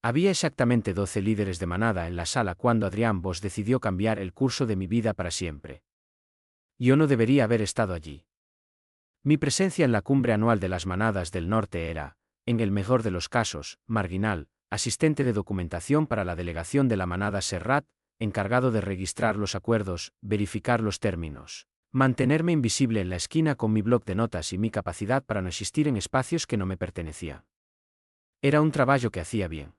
Había exactamente 12 líderes de manada en la sala cuando Adrián Bosch decidió cambiar el curso de mi vida para siempre. Yo no debería haber estado allí. Mi presencia en la cumbre anual de las manadas del norte era, en el mejor de los casos, marginal, asistente de documentación para la delegación de la manada Serrat, encargado de registrar los acuerdos, verificar los términos, mantenerme invisible en la esquina con mi bloc de notas y mi capacidad para no existir en espacios que no me pertenecían. Era un trabajo que hacía bien.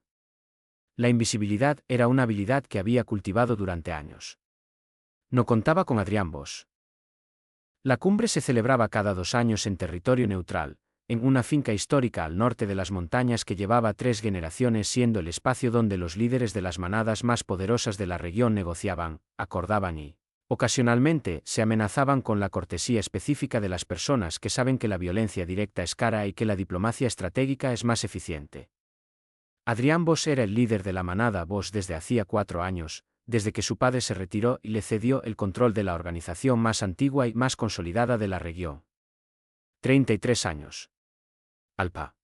La invisibilidad era una habilidad que había cultivado durante años. No contaba con Adrián Bosch. La cumbre se celebraba cada 2 años en territorio neutral, en una finca histórica al norte de las montañas que llevaba 3 generaciones, siendo el espacio donde los líderes de las manadas más poderosas de la región negociaban, acordaban y, ocasionalmente, se amenazaban con la cortesía específica de las personas que saben que la violencia directa es cara y que la diplomacia estratégica es más eficiente. Adrián Bosch era el líder de la manada Bosch desde hacía 4 años, desde que su padre se retiró y le cedió el control de la organización más antigua y más consolidada de la región. 33 años. Alpa.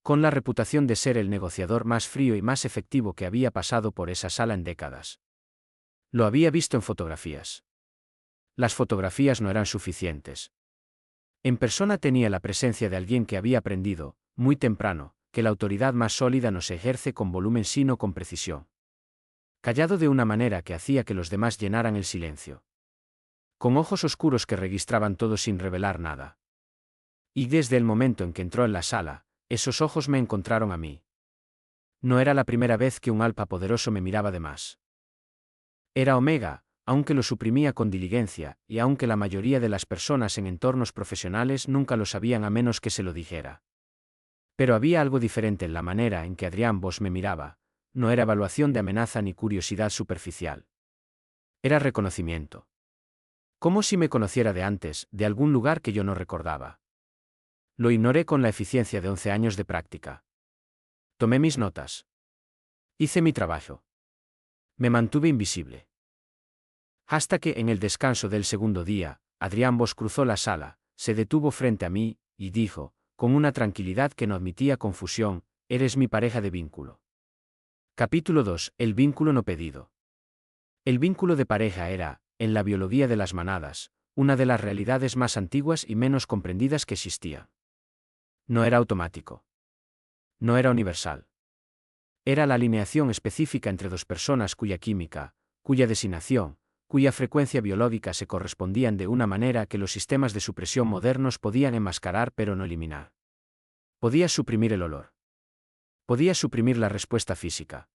Con la reputación de ser el negociador más frío y más efectivo que había pasado por esa sala en décadas. Lo había visto en fotografías. Las fotografías no eran suficientes. En persona tenía la presencia de alguien que había aprendido, muy temprano, que la autoridad más sólida no se ejerce con volumen sino con precisión. Callado de una manera que hacía que los demás llenaran el silencio. Con ojos oscuros que registraban todo sin revelar nada. Y desde el momento en que entró en la sala, esos ojos me encontraron a mí. No era la primera vez que un alpa poderoso me miraba de más. Era Omega, aunque lo suprimía con diligencia, y aunque la mayoría de las personas en entornos profesionales nunca lo sabían a menos que se lo dijera. Pero había algo diferente en la manera en que Adrián Bosch me miraba, no era evaluación de amenaza ni curiosidad superficial. Era reconocimiento. Como si me conociera de antes, de algún lugar que yo no recordaba. Lo ignoré con la eficiencia de 11 años de práctica. Tomé mis notas. Hice mi trabajo. Me mantuve invisible. Hasta que, en el descanso del segundo día, Adrián Bosch cruzó la sala, se detuvo frente a mí, y dijo, con una tranquilidad que no admitía confusión, «Eres mi pareja de vínculo». Capítulo 2. El vínculo no pedido. El vínculo de pareja era, en la biología de las manadas, una de las realidades más antiguas y menos comprendidas que existía. No era automático. No era universal. Era la alineación específica entre dos personas cuya química, cuya designación, cuya frecuencia biológica se correspondían de una manera que los sistemas de supresión modernos podían enmascarar pero no eliminar. Podía suprimir el olor. Podía suprimir la respuesta física.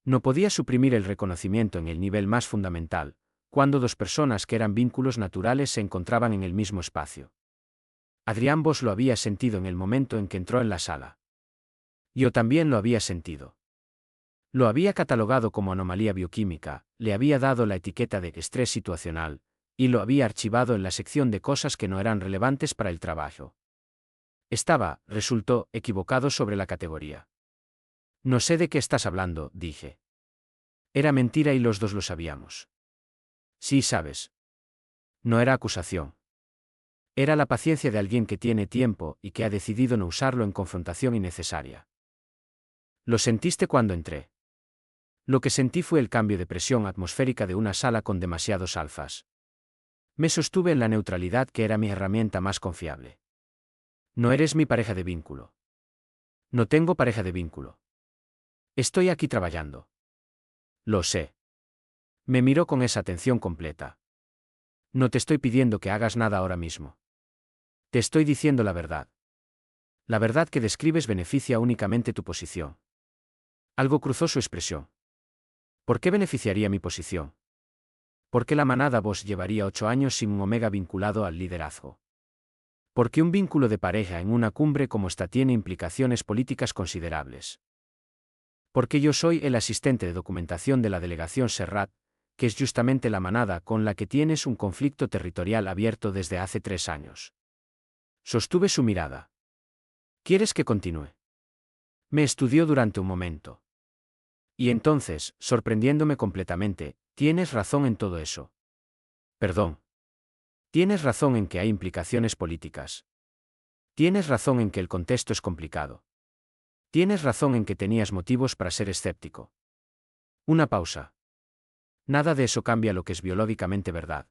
No podía suprimir el reconocimiento en el nivel más fundamental, cuando dos personas que eran vínculos naturales se encontraban en el mismo espacio. Adrián Bosch lo había sentido en el momento en que entró en la sala. Yo también lo había sentido. Lo había catalogado como anomalía bioquímica, le había dado la etiqueta de estrés situacional, y lo había archivado en la sección de cosas que no eran relevantes para el trabajo. Resultó, equivocado sobre la categoría. No sé de qué estás hablando, dije. Era mentira y los dos lo sabíamos. Sí, sabes. No era acusación. Era la paciencia de alguien que tiene tiempo y que ha decidido no usarlo en confrontación innecesaria. Lo sentiste cuando entré. Lo que sentí fue el cambio de presión atmosférica de una sala con demasiados alfas. Me sostuve en la neutralidad que era mi herramienta más confiable. No eres mi pareja de vínculo. No tengo pareja de vínculo. Estoy aquí trabajando. Lo sé. Me miró con esa atención completa. No te estoy pidiendo que hagas nada ahora mismo. Te estoy diciendo la verdad. La verdad que describes beneficia únicamente tu posición. Algo cruzó su expresión. ¿Por qué beneficiaría mi posición? ¿Por qué la manada Bosch llevaría 8 años sin un Omega vinculado al liderazgo? ¿Por qué un vínculo de pareja en una cumbre como esta tiene implicaciones políticas considerables? Porque yo soy el asistente de documentación de la delegación Serrat, que es justamente la manada con la que tienes un conflicto territorial abierto desde hace 3 años. Sostuve su mirada. ¿Quieres que continúe? Me estudió durante un momento. Y entonces, sorprendiéndome completamente, tienes razón en todo eso. Perdón. Tienes razón en que hay implicaciones políticas. Tienes razón en que el contexto es complicado. Tienes razón en que tenías motivos para ser escéptico. Una pausa. Nada de eso cambia lo que es biológicamente verdad.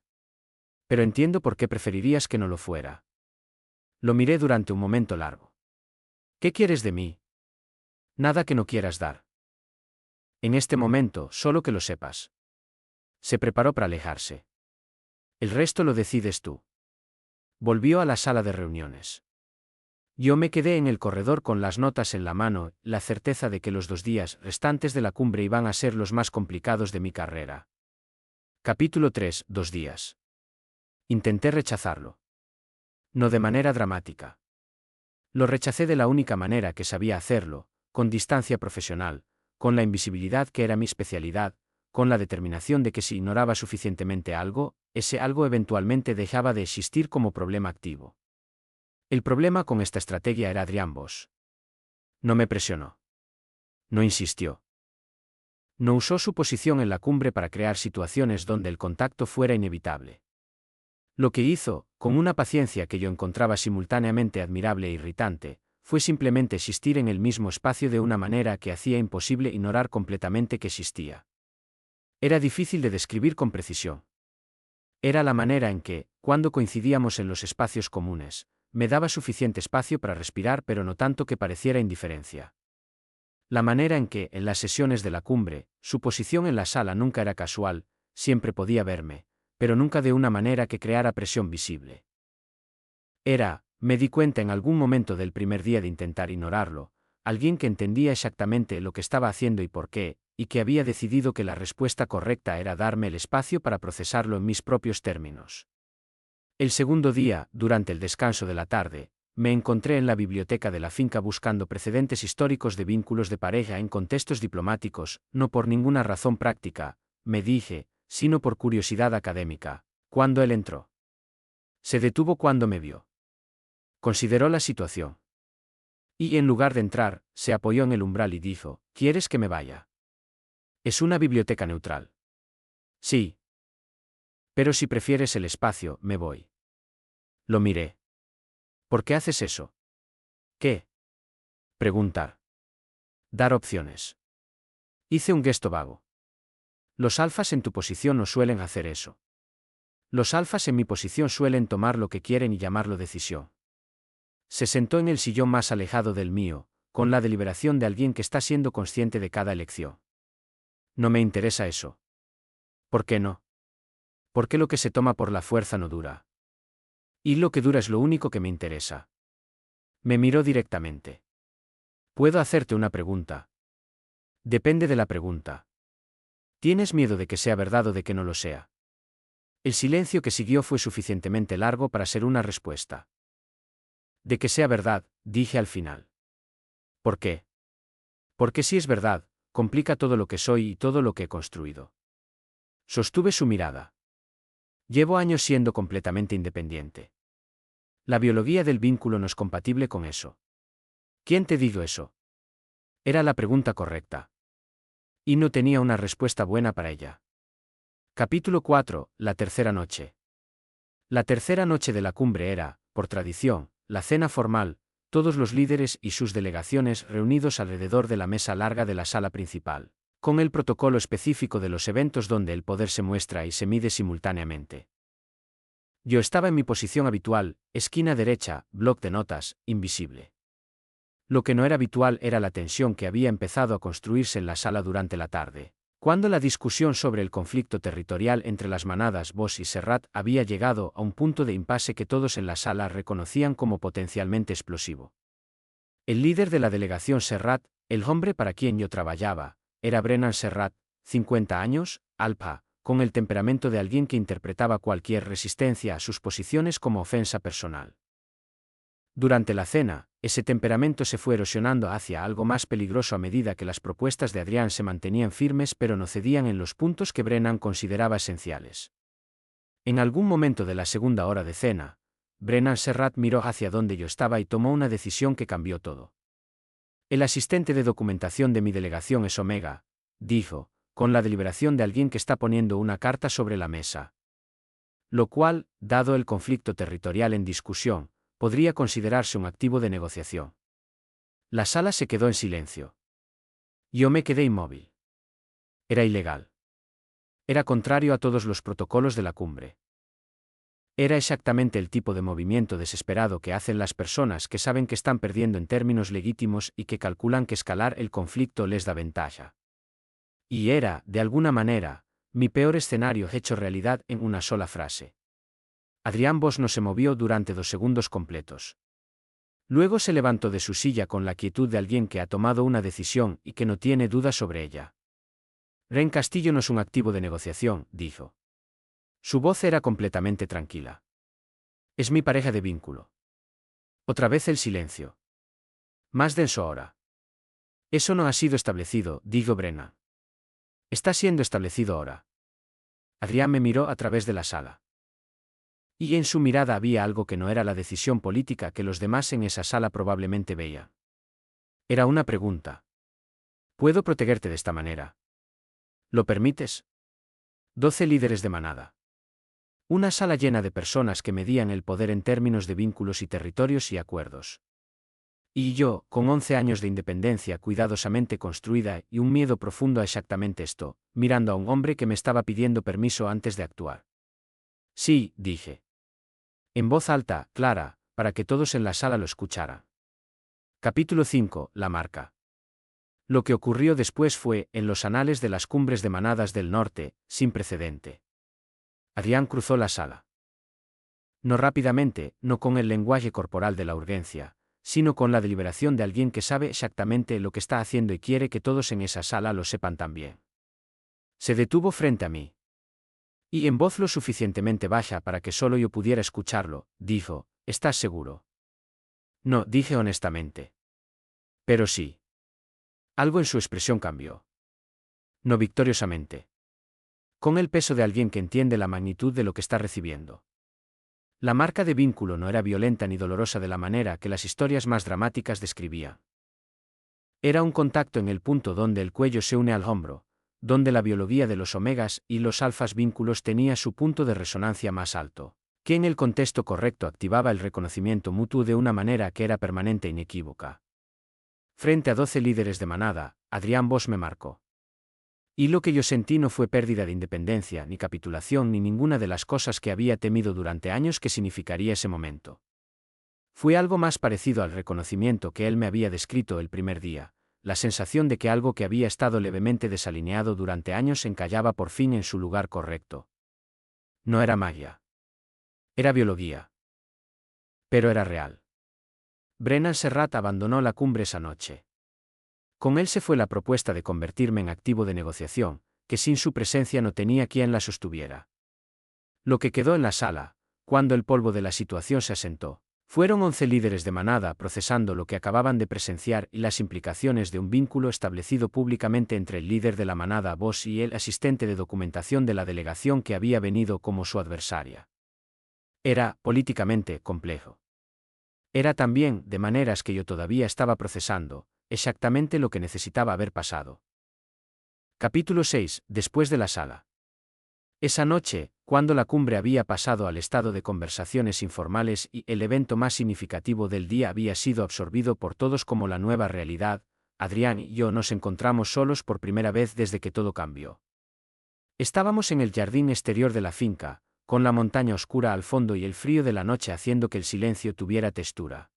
Pero entiendo por qué preferirías que no lo fuera. Lo miré durante un momento largo. ¿Qué quieres de mí? Nada que no quieras dar. En este momento, solo que lo sepas. Se preparó para alejarse. El resto lo decides tú. Volvió a la sala de reuniones. Yo me quedé en el corredor con las notas en la mano, la certeza de que los 2 días restantes de la cumbre iban a ser los más complicados de mi carrera. Capítulo 3. 2 días. Intenté rechazarlo. No de manera dramática. Lo rechacé de la única manera que sabía hacerlo, con distancia profesional, con la invisibilidad que era mi especialidad, con la determinación de que si ignoraba suficientemente algo, ese algo eventualmente dejaba de existir como problema activo. El problema con esta estrategia era Adrián Bosch. No me presionó. No insistió. No usó su posición en la cumbre para crear situaciones donde el contacto fuera inevitable. Lo que hizo, con una paciencia que yo encontraba simultáneamente admirable e irritante, fue simplemente existir en el mismo espacio de una manera que hacía imposible ignorar completamente que existía. Era difícil de describir con precisión. Era la manera en que, cuando coincidíamos en los espacios comunes, me daba suficiente espacio para respirar pero no tanto que pareciera indiferencia. La manera en que, en las sesiones de la cumbre, su posición en la sala nunca era casual, siempre podía verme, pero nunca de una manera que creara presión visible. Me di cuenta en algún momento del primer día de intentar ignorarlo, alguien que entendía exactamente lo que estaba haciendo y por qué, y que había decidido que la respuesta correcta era darme el espacio para procesarlo en mis propios términos. El segundo día, durante el descanso de la tarde, me encontré en la biblioteca de la finca buscando precedentes históricos de vínculos de pareja en contextos diplomáticos, no por ninguna razón práctica, me dije, sino por curiosidad académica, cuando él entró. Se detuvo cuando me vio. Consideró la situación. Y en lugar de entrar, se apoyó en el umbral y dijo, ¿quieres que me vaya? Es una biblioteca neutral. Sí. Pero si prefieres el espacio, me voy. Lo miré. ¿Por qué haces eso? ¿Qué? Preguntar. Dar opciones. Hice un gesto vago. Los alfas en tu posición no suelen hacer eso. Los alfas en mi posición suelen tomar lo que quieren y llamarlo decisión. Se sentó en el sillón más alejado del mío, con la deliberación de alguien que está siendo consciente de cada elección. No me interesa eso. ¿Por qué no? Porque lo que se toma por la fuerza no dura. Y lo que dura es lo único que me interesa. Me miró directamente. ¿Puedo hacerte una pregunta? Depende de la pregunta. ¿Tienes miedo de que sea verdad o de que no lo sea? El silencio que siguió fue suficientemente largo para ser una respuesta. De que sea verdad, dije al final. ¿Por qué? Porque si es verdad, complica todo lo que soy y todo lo que he construido. Sostuve su mirada. Llevo años siendo completamente independiente. La biología del vínculo no es compatible con eso. ¿Quién te dijo eso? Era la pregunta correcta. Y no tenía una respuesta buena para ella. Capítulo 4. La tercera noche. La tercera noche de la cumbre era, por tradición, la cena formal, todos los líderes y sus delegaciones reunidos alrededor de la mesa larga de la sala principal, con el protocolo específico de los eventos donde el poder se muestra y se mide simultáneamente. Yo estaba en mi posición habitual, esquina derecha, bloc de notas, invisible. Lo que no era habitual era la tensión que había empezado a construirse en la sala durante la tarde, cuando la discusión sobre el conflicto territorial entre las manadas Bosch y Serrat había llegado a un punto de impasse que todos en la sala reconocían como potencialmente explosivo. El líder de la delegación Serrat, el hombre para quien yo trabajaba, era Brennan Serrat, 50 años, alfa, con el temperamento de alguien que interpretaba cualquier resistencia a sus posiciones como ofensa personal. Durante la cena, ese temperamento se fue erosionando hacia algo más peligroso a medida que las propuestas de Adrián se mantenían firmes pero no cedían en los puntos que Brennan consideraba esenciales. En algún momento de la segunda hora de cena, Brennan Serrat miró hacia donde yo estaba y tomó una decisión que cambió todo. El asistente de documentación de mi delegación es Omega, dijo, con la deliberación de alguien que está poniendo una carta sobre la mesa. Lo cual, dado el conflicto territorial en discusión, podría considerarse un activo de negociación. La sala se quedó en silencio. Yo me quedé inmóvil. Era ilegal. Era contrario a todos los protocolos de la cumbre. Era exactamente el tipo de movimiento desesperado que hacen las personas que saben que están perdiendo en términos legítimos y que calculan que escalar el conflicto les da ventaja. Y era, de alguna manera, mi peor escenario hecho realidad en una sola frase. Adrián Bosch no se movió durante 2 segundos completos. Luego se levantó de su silla con la quietud de alguien que ha tomado una decisión y que no tiene dudas sobre ella. Ren Castillo no es un activo de negociación, dijo. Su voz era completamente tranquila. Es mi pareja de vínculo. Otra vez el silencio. Más denso ahora. Eso no ha sido establecido, dijo Brennan. Está siendo establecido ahora. Adrián me miró a través de la sala. Y en su mirada había algo que no era la decisión política que los demás en esa sala probablemente veían. Era una pregunta. ¿Puedo protegerte de esta manera? ¿Lo permites? 12 líderes de manada. Una sala llena de personas que medían el poder en términos de vínculos y territorios y acuerdos. Y yo, con 11 años de independencia cuidadosamente construida y un miedo profundo a exactamente esto, mirando a un hombre que me estaba pidiendo permiso antes de actuar. Sí, dije. En voz alta, clara, para que todos en la sala lo escucharan. Capítulo 5. La marca. Lo que ocurrió después fue, en los anales de las cumbres de manadas del norte, sin precedente. Adrián cruzó la sala. No rápidamente, no con el lenguaje corporal de la urgencia, sino con la deliberación de alguien que sabe exactamente lo que está haciendo y quiere que todos en esa sala lo sepan también. Se detuvo frente a mí. Y en voz lo suficientemente baja para que solo yo pudiera escucharlo, dijo, ¿estás seguro? No, dije honestamente. Pero sí. Algo en su expresión cambió. No victoriosamente. Con el peso de alguien que entiende la magnitud de lo que está recibiendo. La marca de vínculo no era violenta ni dolorosa de la manera que las historias más dramáticas describían. Era un contacto en el punto donde el cuello se une al hombro, donde la biología de los omegas y los alfas vínculos tenía su punto de resonancia más alto, que en el contexto correcto activaba el reconocimiento mutuo de una manera que era permanente e inequívoca. Frente a 12 líderes de manada, Adrián Bosch me marcó. Y lo que yo sentí no fue pérdida de independencia, ni capitulación, ni ninguna de las cosas que había temido durante años que significaría ese momento. Fue algo más parecido al reconocimiento que él me había descrito el primer día, la sensación de que algo que había estado levemente desalineado durante años encallaba por fin en su lugar correcto. No era magia. Era biología. Pero era real. Brennan Serrat abandonó la cumbre esa noche. Con él se fue la propuesta de convertirme en activo de negociación, que sin su presencia no tenía quien la sostuviera. Lo que quedó en la sala, cuando el polvo de la situación se asentó, fueron 11 líderes de manada procesando lo que acababan de presenciar y las implicaciones de un vínculo establecido públicamente entre el líder de la manada Bosch y el asistente de documentación de la delegación que había venido como su adversaria. Era, políticamente, complejo. Era también, de maneras que yo todavía estaba procesando, exactamente lo que necesitaba haber pasado. Capítulo 6. Después de la sala. Esa noche, cuando la cumbre había pasado al estado de conversaciones informales y el evento más significativo del día había sido absorbido por todos como la nueva realidad, Adrián y yo nos encontramos solos por primera vez desde que todo cambió. Estábamos en el jardín exterior de la finca, con la montaña oscura al fondo y el frío de la noche haciendo que el silencio tuviera textura.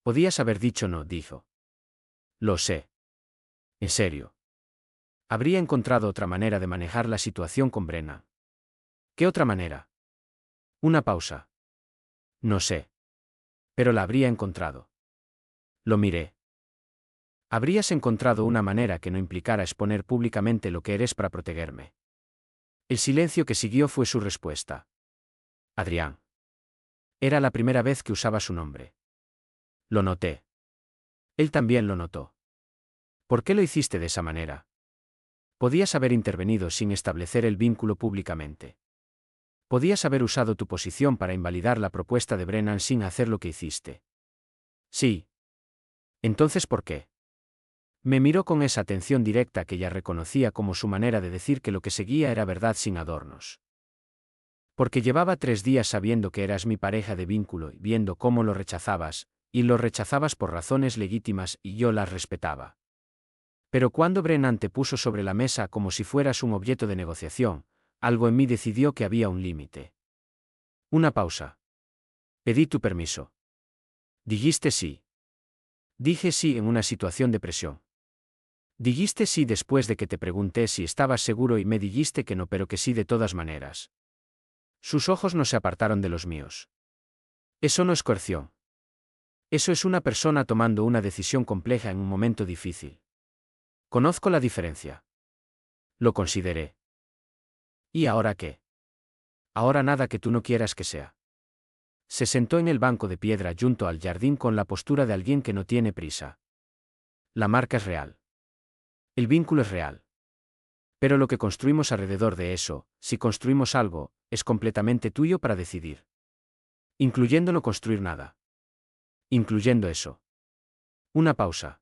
Podías haber dicho no, dijo. Lo sé. En serio. Habría encontrado otra manera de manejar la situación con Brennan. ¿Qué otra manera? Una pausa. No sé. Pero la habría encontrado. Lo miré. Habrías encontrado una manera que no implicara exponer públicamente lo que eres para protegerme. El silencio que siguió fue su respuesta. Adrián. Era la primera vez que usaba su nombre. Lo noté. Él también lo notó. ¿Por qué lo hiciste de esa manera? Podías haber intervenido sin establecer el vínculo públicamente. Podías haber usado tu posición para invalidar la propuesta de Brennan sin hacer lo que hiciste. Sí. Entonces, ¿por qué? Me miró con esa atención directa que ya reconocía como su manera de decir que lo que seguía era verdad sin adornos. Porque llevaba 3 días sabiendo que eras mi pareja de vínculo y viendo cómo lo rechazabas, y lo rechazabas por razones legítimas y yo las respetaba. Pero cuando Brennan te puso sobre la mesa como si fueras un objeto de negociación, algo en mí decidió que había un límite. Una pausa. Pedí tu permiso. Dijiste sí. Dije sí en una situación de presión. Dijiste sí después de que te pregunté si estabas seguro y me dijiste que no, pero que sí de todas maneras. Sus ojos no se apartaron de los míos. Eso no es coerción. Eso es una persona tomando una decisión compleja en un momento difícil. Conozco la diferencia. Lo consideré. ¿Y ahora qué? Ahora nada que tú no quieras que sea. Se sentó en el banco de piedra junto al jardín con la postura de alguien que no tiene prisa. La marca es real. El vínculo es real. Pero lo que construimos alrededor de eso, si construimos algo, es completamente tuyo para decidir. Incluyendo no construir nada. Incluyendo eso. Una pausa.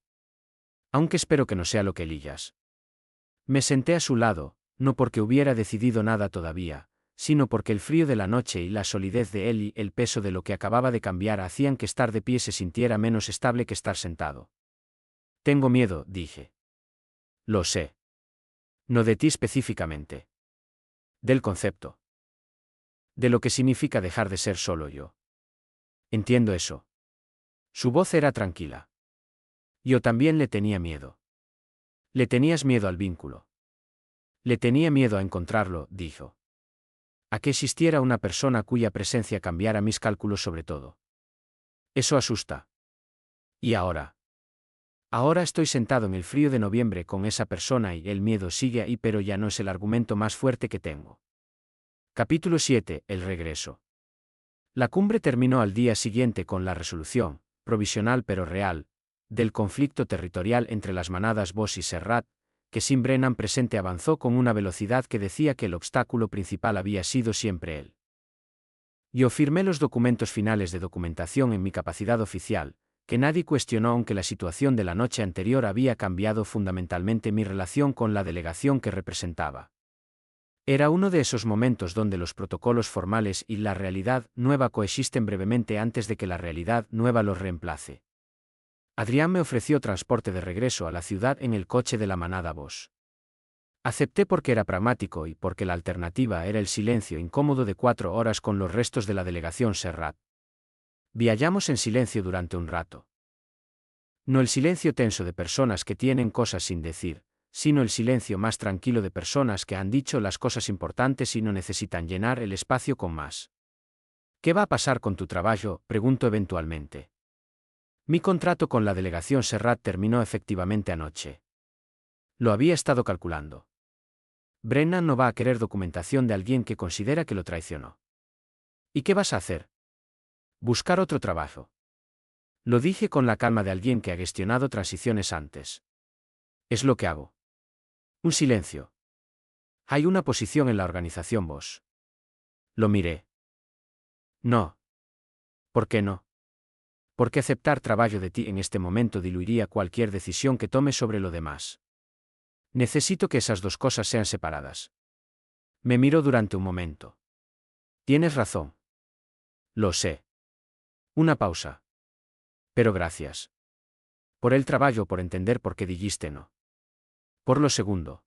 Aunque espero que no sea lo que elijas. Me senté a su lado, no porque hubiera decidido nada todavía, sino porque el frío de la noche y la solidez de él y el peso de lo que acababa de cambiar hacían que estar de pie se sintiera menos estable que estar sentado. Tengo miedo, dije. Lo sé. No de ti específicamente. Del concepto. De lo que significa dejar de ser solo yo. Entiendo eso. Su voz era tranquila. Yo también le tenía miedo. Le tenías miedo al vínculo. Le tenía miedo a encontrarlo, dijo. A que existiera una persona cuya presencia cambiara mis cálculos sobre todo. Eso asusta. ¿Y ahora? Ahora estoy sentado en el frío de noviembre con esa persona y el miedo sigue ahí, pero ya no es el argumento más fuerte que tengo. Capítulo 7. El regreso. La cumbre terminó al día siguiente con la resolución, provisional pero real, del conflicto territorial entre las manadas Boss y Serrat, que sin Brennan presente avanzó con una velocidad que decía que el obstáculo principal había sido siempre él. Yo firmé los documentos finales de documentación en mi capacidad oficial, que nadie cuestionó aunque la situación de la noche anterior había cambiado fundamentalmente mi relación con la delegación que representaba. Era uno de esos momentos donde los protocolos formales y la realidad nueva coexisten brevemente antes de que la realidad nueva los reemplace. Adrián me ofreció transporte de regreso a la ciudad en el coche de la manada Boss. Acepté porque era pragmático y porque la alternativa era el silencio incómodo de 4 horas con los restos de la delegación Serrat. Viajamos en silencio durante un rato. No el silencio tenso de personas que tienen cosas sin decir, sino el silencio más tranquilo de personas que han dicho las cosas importantes y no necesitan llenar el espacio con más. ¿Qué va a pasar con tu trabajo?, pregunto eventualmente. Mi contrato con la delegación Serrat terminó efectivamente anoche. Lo había estado calculando. Brennan no va a querer documentación de alguien que considera que lo traicionó. ¿Y qué vas a hacer? Buscar otro trabajo. Lo dije con la calma de alguien que ha gestionado transiciones antes. Es lo que hago. Un silencio. Hay una posición en la organización Boss. Lo miré. No. ¿Por qué no? Porque aceptar trabajo de ti en este momento diluiría cualquier decisión que tome sobre lo demás. Necesito que esas dos cosas sean separadas. Me miró durante un momento. Tienes razón. Lo sé. Una pausa. Pero gracias. Por el trabajo, por entender por qué dijiste no. Por lo segundo.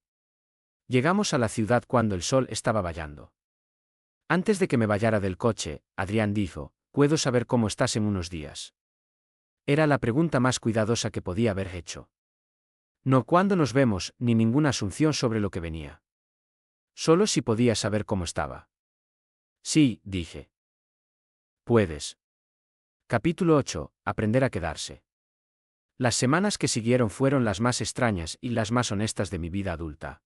Llegamos a la ciudad cuando el sol estaba bailando. Antes de que me vayara del coche, Adrián dijo, ¿puedo saber cómo estás en unos días? Era la pregunta más cuidadosa que podía haber hecho. No cuándo nos vemos, ni ninguna asunción sobre lo que venía. Solo si podía saber cómo estaba. Sí, dije. Puedes. Capítulo 8. Aprender a quedarse. Las semanas que siguieron fueron las más extrañas y las más honestas de mi vida adulta.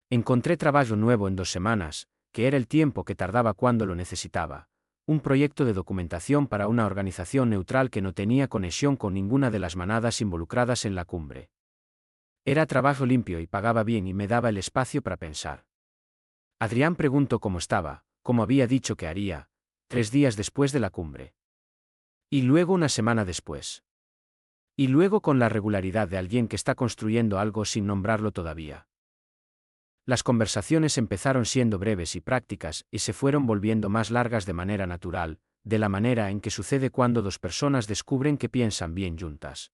Encontré trabajo nuevo en 2 semanas, que era el tiempo que tardaba cuando lo necesitaba. Un proyecto de documentación para una organización neutral que no tenía conexión con ninguna de las manadas involucradas en la cumbre. Era trabajo limpio y pagaba bien y me daba el espacio para pensar. Adrián preguntó cómo estaba, como había dicho que haría, 3 días después de la cumbre. Y luego una semana después. Y luego con la regularidad de alguien que está construyendo algo sin nombrarlo todavía. Las conversaciones empezaron siendo breves y prácticas y se fueron volviendo más largas de manera natural, de la manera en que sucede cuando dos personas descubren que piensan bien juntas.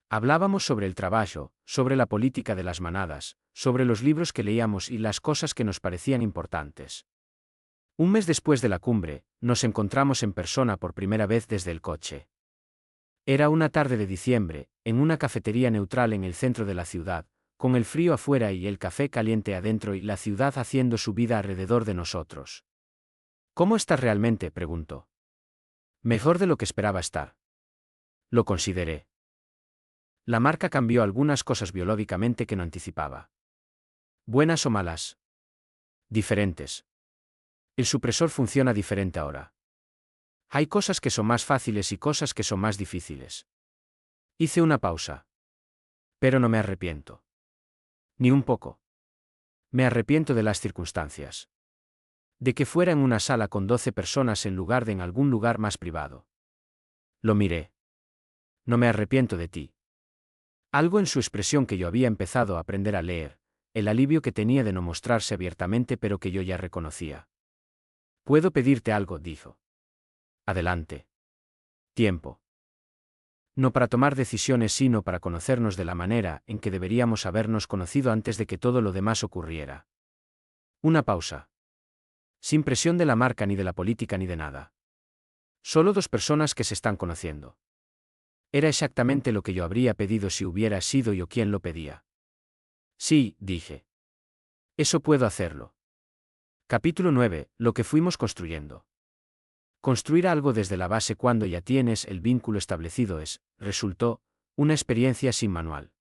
Hablábamos sobre el trabajo, sobre la política de las manadas, sobre los libros que leíamos y las cosas que nos parecían importantes. Un mes después de la cumbre, nos encontramos en persona por primera vez desde el coche. Era una tarde de diciembre, en una cafetería neutral en el centro de la ciudad, con el frío afuera y el café caliente adentro y la ciudad haciendo su vida alrededor de nosotros. ¿Cómo estás realmente?, preguntó. Mejor de lo que esperaba estar. Lo consideré. La marca cambió algunas cosas biológicamente que no anticipaba. ¿Buenas o malas? Diferentes. El supresor funciona diferente ahora. Hay cosas que son más fáciles y cosas que son más difíciles. Hice una pausa. Pero no me arrepiento. Ni un poco. Me arrepiento de las circunstancias. De que fuera en una sala con 12 personas en lugar de en algún lugar más privado. Lo miré. No me arrepiento de ti. Algo en su expresión que yo había empezado a aprender a leer, el alivio que tenía de no mostrarse abiertamente pero que yo ya reconocía. ¿Puedo pedirte algo?, dijo. Adelante. Tiempo. No para tomar decisiones sino para conocernos de la manera en que deberíamos habernos conocido antes de que todo lo demás ocurriera. Una pausa. Sin presión de la marca ni de la política ni de nada. Solo dos personas que se están conociendo. Era exactamente lo que yo habría pedido si hubiera sido yo quien lo pedía. Sí, dije. Eso puedo hacerlo. Capítulo 9. Lo que fuimos construyendo. Construir algo desde la base cuando ya tienes el vínculo establecido resultó, una experiencia sin manual.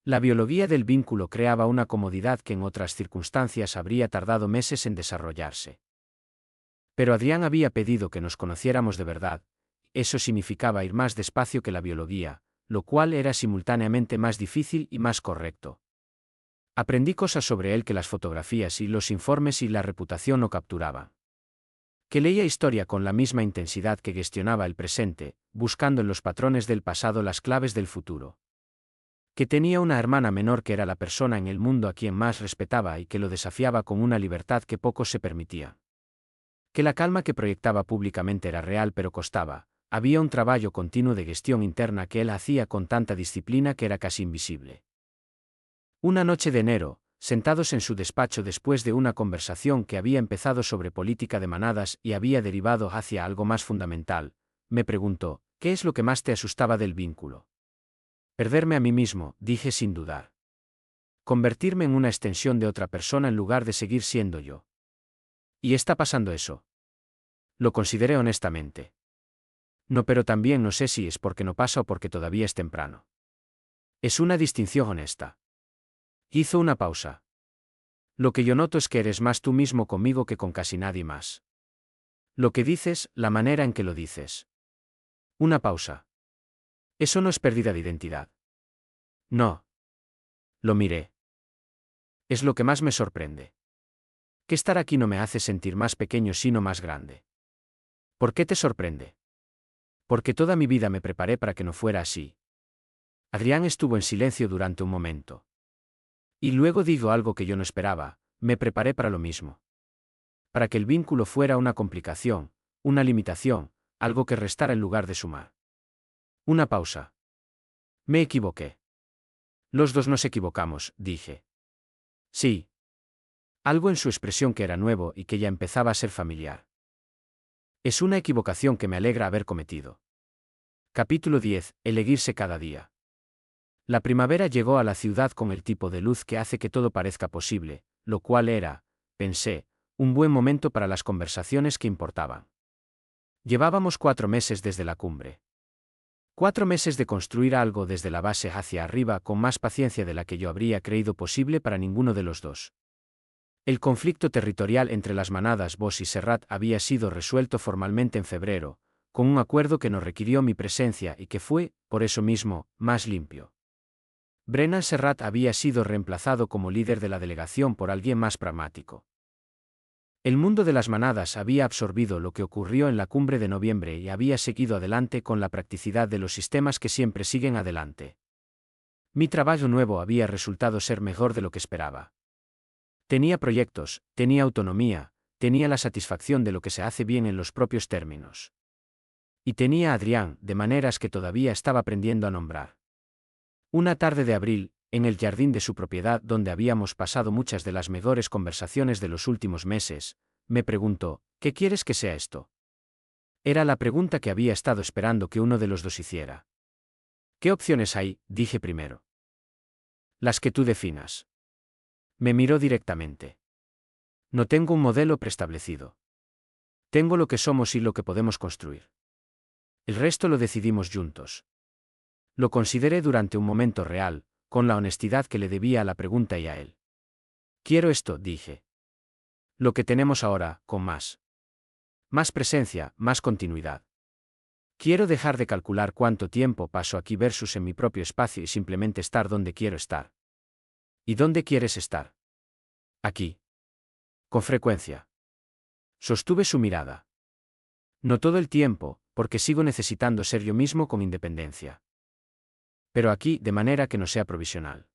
La biología del vínculo creaba una comodidad que en otras circunstancias habría tardado meses en desarrollarse. Pero Adrián había pedido que nos conociéramos de verdad. Eso significaba ir más despacio que la biología, lo cual era simultáneamente más difícil y más correcto. Aprendí cosas sobre él que las fotografías y los informes y la reputación no capturaban. Que leía historia con la misma intensidad que gestionaba el presente, buscando en los patrones del pasado las claves del futuro. Que tenía una hermana menor que era la persona en el mundo a quien más respetaba y que lo desafiaba con una libertad que pocos se permitía. Que la calma que proyectaba públicamente era real pero costaba. Había un trabajo continuo de gestión interna que él hacía con tanta disciplina que era casi invisible. Una noche de enero, sentados en su despacho después de una conversación que había empezado sobre política de manadas y había derivado hacia algo más fundamental, me preguntó, ¿qué es lo que más te asustaba del vínculo? Perderme a mí mismo, dije sin dudar. Convertirme en una extensión de otra persona en lugar de seguir siendo yo. ¿Y está pasando eso? Lo consideré honestamente. No, pero también no sé si es porque no pasa o porque todavía es temprano. Es una distinción honesta. Hizo una pausa. Lo que yo noto es que eres más tú mismo conmigo que con casi nadie más. Lo que dices, la manera en que lo dices. Una pausa. Eso no es pérdida de identidad. No. Lo miré. Es lo que más me sorprende. Que estar aquí no me hace sentir más pequeño sino más grande. ¿Por qué te sorprende? Porque toda mi vida me preparé para que no fuera así. Adrián estuvo en silencio durante un momento. Y luego dijo algo que yo no esperaba, me preparé para lo mismo. Para que el vínculo fuera una complicación, una limitación, algo que restara en lugar de sumar. Una pausa. Me equivoqué. Los dos nos equivocamos, dije. Sí. Algo en su expresión que era nuevo y que ya empezaba a ser familiar. Es una equivocación que me alegra haber cometido. Capítulo 10. Elegirse cada día. La primavera llegó a la ciudad con el tipo de luz que hace que todo parezca posible, lo cual era, pensé, un buen momento para las conversaciones que importaban. Llevábamos 4 meses desde la cumbre. 4 meses de construir algo desde la base hacia arriba con más paciencia de la que yo habría creído posible para ninguno de los dos. El conflicto territorial entre las manadas Bosch y Serrat había sido resuelto formalmente en febrero, con un acuerdo que no requirió mi presencia y que fue, por eso mismo, más limpio. Brennan Serrat había sido reemplazado como líder de la delegación por alguien más pragmático. El mundo de las manadas había absorbido lo que ocurrió en la cumbre de noviembre y había seguido adelante con la practicidad de los sistemas que siempre siguen adelante. Mi trabajo nuevo había resultado ser mejor de lo que esperaba. Tenía proyectos, tenía autonomía, tenía la satisfacción de lo que se hace bien en los propios términos. Y tenía a Adrián, de maneras que todavía estaba aprendiendo a nombrar. Una tarde de abril, en el jardín de su propiedad donde habíamos pasado muchas de las mejores conversaciones de los últimos meses, me preguntó, ¿qué quieres que sea esto? Era la pregunta que había estado esperando que uno de los dos hiciera. ¿Qué opciones hay? Dije primero. Las que tú definas. Me miró directamente. No tengo un modelo preestablecido. Tengo lo que somos y lo que podemos construir. El resto lo decidimos juntos. Lo consideré durante un momento real, con la honestidad que le debía a la pregunta y a él. Quiero esto, dije. Lo que tenemos ahora, con más. Más presencia, más continuidad. Quiero dejar de calcular cuánto tiempo paso aquí versus en mi propio espacio y simplemente estar donde quiero estar. ¿Y dónde quieres estar? Aquí. Con frecuencia. Sostuve su mirada. No todo el tiempo, porque sigo necesitando ser yo mismo con independencia. Pero aquí, de manera que no sea provisional.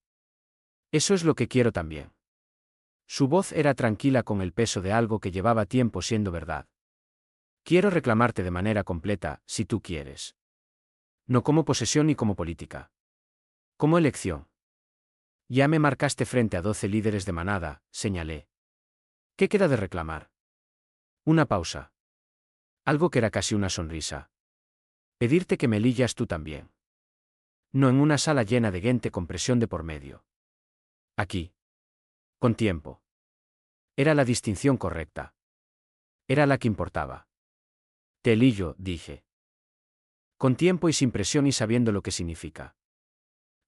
Eso es lo que quiero también. Su voz era tranquila con el peso de algo que llevaba tiempo siendo verdad. Quiero reclamarte de manera completa, si tú quieres. No como posesión ni como política. Como elección. Ya me marcaste frente a 12 líderes de manada, señalé. ¿Qué queda de reclamar? Una pausa. Algo que era casi una sonrisa. Pedirte que me elijas tú también. No en una sala llena de gente con presión de por medio. Aquí. Con tiempo. Era la distinción correcta. Era la que importaba. Te elijo, dije. Con tiempo y sin presión y sabiendo lo que significa.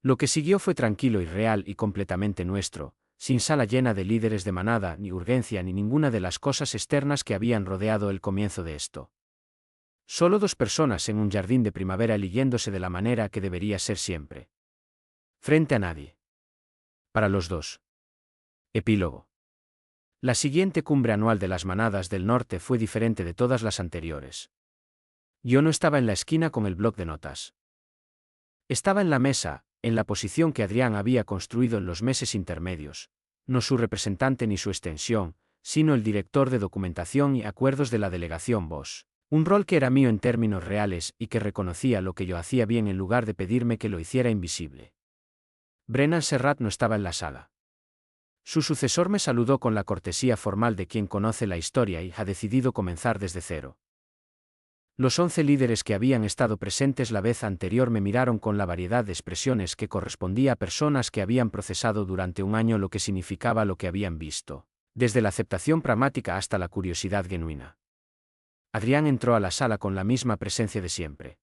Lo que siguió fue tranquilo y real y completamente nuestro, sin sala llena de líderes de manada, ni urgencia ni ninguna de las cosas externas que habían rodeado el comienzo de esto. Solo dos personas en un jardín de primavera eligiéndose de la manera que debería ser siempre. Frente a nadie. Para los dos. Epílogo. La siguiente cumbre anual de las manadas del norte fue diferente de todas las anteriores. Yo no estaba en la esquina con el bloc de notas. Estaba en la mesa, en la posición que Adrián había construido en los meses intermedios, no su representante ni su extensión, sino el director de documentación y acuerdos de la delegación Bosch, un rol que era mío en términos reales y que reconocía lo que yo hacía bien en lugar de pedirme que lo hiciera invisible. Brennan Serrat no estaba en la sala. Su sucesor me saludó con la cortesía formal de quien conoce la historia y ha decidido comenzar desde cero. Los 11 líderes que habían estado presentes la vez anterior me miraron con la variedad de expresiones que correspondía a personas que habían procesado durante un año lo que significaba lo que habían visto, desde la aceptación pragmática hasta la curiosidad genuina. Adrián entró a la sala con la misma presencia de siempre.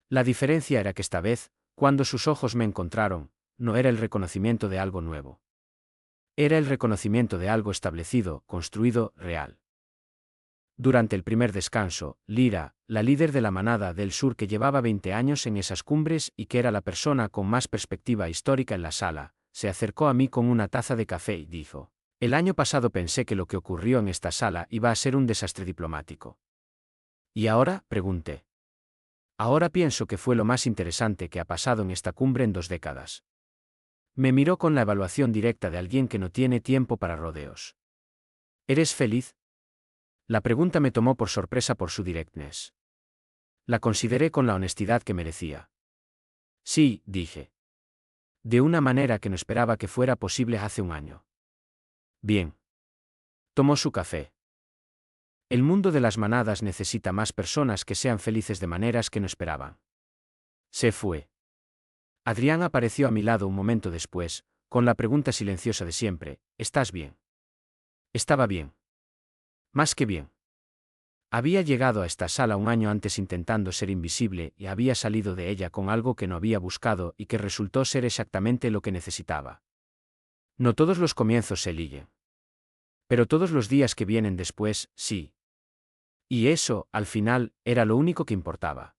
La diferencia era que esta vez, cuando sus ojos me encontraron, no era el reconocimiento de algo nuevo. Era el reconocimiento de algo establecido, construido, real. Durante el primer descanso, Lira, la líder de la manada del sur que llevaba 20 años en esas cumbres y que era la persona con más perspectiva histórica en la sala, se acercó a mí con una taza de café y dijo: el año pasado pensé que lo que ocurrió en esta sala iba a ser un desastre diplomático. ¿Y ahora?, pregunté. Ahora pienso que fue lo más interesante que ha pasado en esta cumbre en 2 décadas. Me miró con la evaluación directa de alguien que no tiene tiempo para rodeos. ¿Eres feliz? La pregunta me tomó por sorpresa por su directness. La consideré con la honestidad que merecía. Sí, dije. De una manera que no esperaba que fuera posible hace un año. Bien. Tomó su café. El mundo de las manadas necesita más personas que sean felices de maneras que no esperaban. Se fue. Adrián apareció a mi lado un momento después, con la pregunta silenciosa de siempre: ¿estás bien? Estaba bien. Más que bien. Había llegado a esta sala un año antes intentando ser invisible y había salido de ella con algo que no había buscado y que resultó ser exactamente lo que necesitaba. No todos los comienzos se eligen. Pero todos los días que vienen después, sí. Y eso, al final, era lo único que importaba.